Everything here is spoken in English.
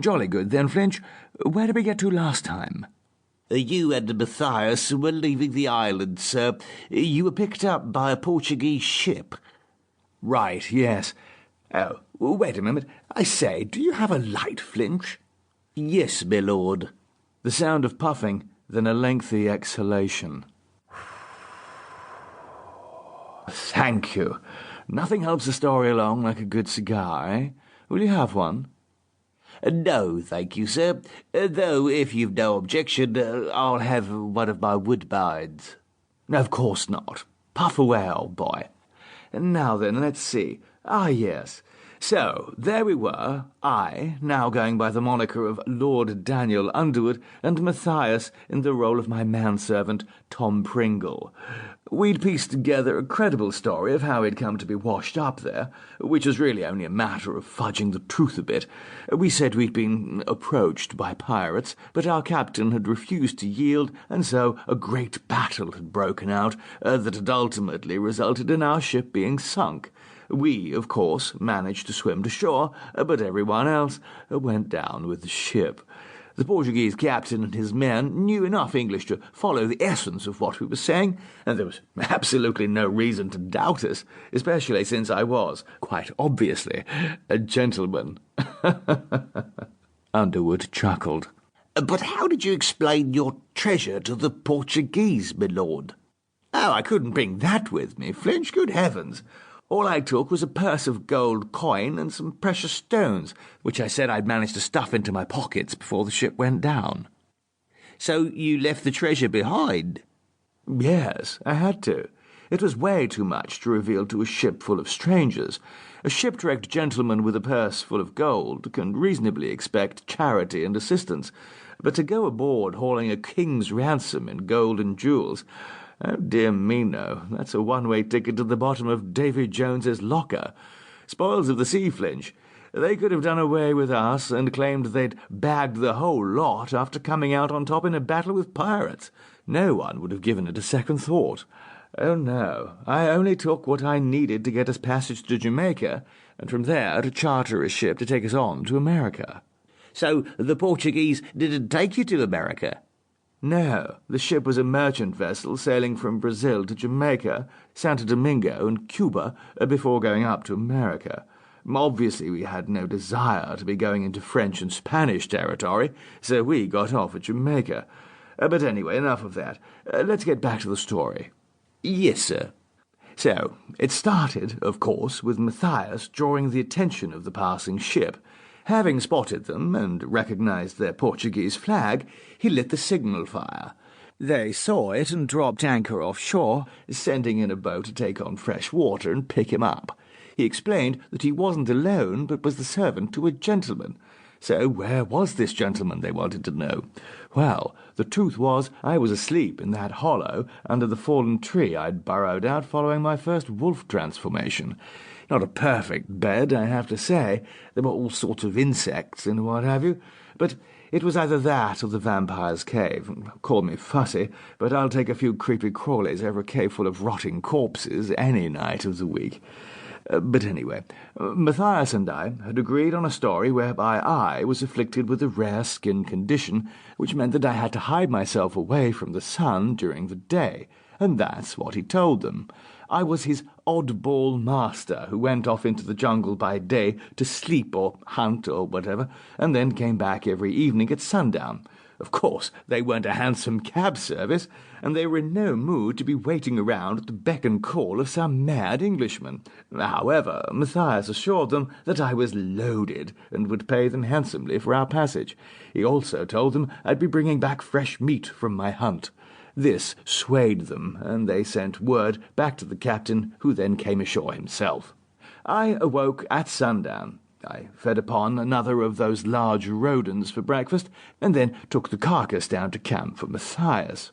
Jolly good, then, Flinch. Where did we get to last time? You and Matthias were leaving the island, sir. You were picked up by a Portuguese ship. Right, yes. Oh, wait a minute. I say, do you have a light, Flinch? Yes, my lord. The sound of puffing, then a lengthy exhalation. Thank you. Nothing helps the story along like a good cigar, eh? Will you have one? No, thank you, sir. Though, if you've no objection, I'll have one of my Woodbines. No, of course not. Puff away, old boy. Now then, let's see. Ah, yes. So, there we were, I, now going by the moniker of Lord Daniel Underwood, and Matthias in the role of my manservant, Tom Pringle. We'd pieced together a credible story of how he'd come to be washed up there, which was really only a matter of fudging the truth a bit. We said we'd been approached by pirates, but our captain had refused to yield, and so a great battle had broken out that had ultimately resulted in our ship being sunk. We, of course, managed to swim to shore, but everyone else went down with the ship. The Portuguese captain and his men knew enough English to follow the essence of what we were saying, and there was absolutely no reason to doubt us, especially since I was, quite obviously, a gentleman. Underwood chuckled. But how did you explain your treasure to the Portuguese, my lord? Oh, I couldn't bring that with me, Flinch, good heavens. All I took was a purse of gold coin and some precious stones, which I said I'd managed to stuff into my pockets before the ship went down. So you left the treasure behind? Yes, I had to. It was way too much to reveal to a ship full of strangers. A shipwrecked gentleman with a purse full of gold can reasonably expect charity and assistance, but to go aboard hauling a king's ransom in gold and jewels— oh, dear me, no. That's a one-way ticket to the bottom of Davy Jones's locker. Spoils of the sea, Flinch. They could have done away with us and claimed they'd bagged the whole lot after coming out on top in a battle with pirates. No one would have given it a second thought. Oh, no. I only took what I needed to get us passage to Jamaica, and from there to charter a ship to take us on to America. So the Portuguese didn't take you to America? No, the ship was a merchant vessel sailing from Brazil to Jamaica, Santo Domingo, and Cuba before going up to America. Obviously, we had no desire to be going into French and Spanish territory, so we got off at Jamaica. But anyway, enough of that. Let's get back to the story. Yes, sir. So, it started, of course, with Matthias drawing the attention of the passing ship. Having spotted them and recognized their Portuguese flag, he lit the signal fire. They saw it and dropped anchor offshore, sending in a boat to take on fresh water and pick him up. He explained that he wasn't alone, but was the servant to a gentleman. So where was this gentleman, they wanted to know? Well, the truth was I was asleep in that hollow under the fallen tree I'd burrowed out following my first wolf transformation. Not a perfect bed, I have to say. There were all sorts of insects and what have you. But it was either that or the vampire's cave. Call me fussy, but I'll take a few creepy crawlies over a cave full of rotting corpses any night of the week. But anyway, Matthias and I had agreed on a story whereby I was afflicted with a rare skin condition, which meant that I had to hide myself away from the sun during the day, and that's what he told them. I was his oddball master who went off into the jungle by day to sleep or hunt or whatever, and then came back every evening at sundown. Of course, they weren't a hansom cab service, and they were in no mood to be waiting around at the beck and call of some mad Englishman. However, Matthias assured them that I was loaded and would pay them handsomely for our passage. He also told them I'd be bringing back fresh meat from my hunt. This swayed them, and they sent word back to the captain, who then came ashore himself. I awoke at sundown. I fed upon another of those large rodents for breakfast, and then took the carcass down to camp for Matthias.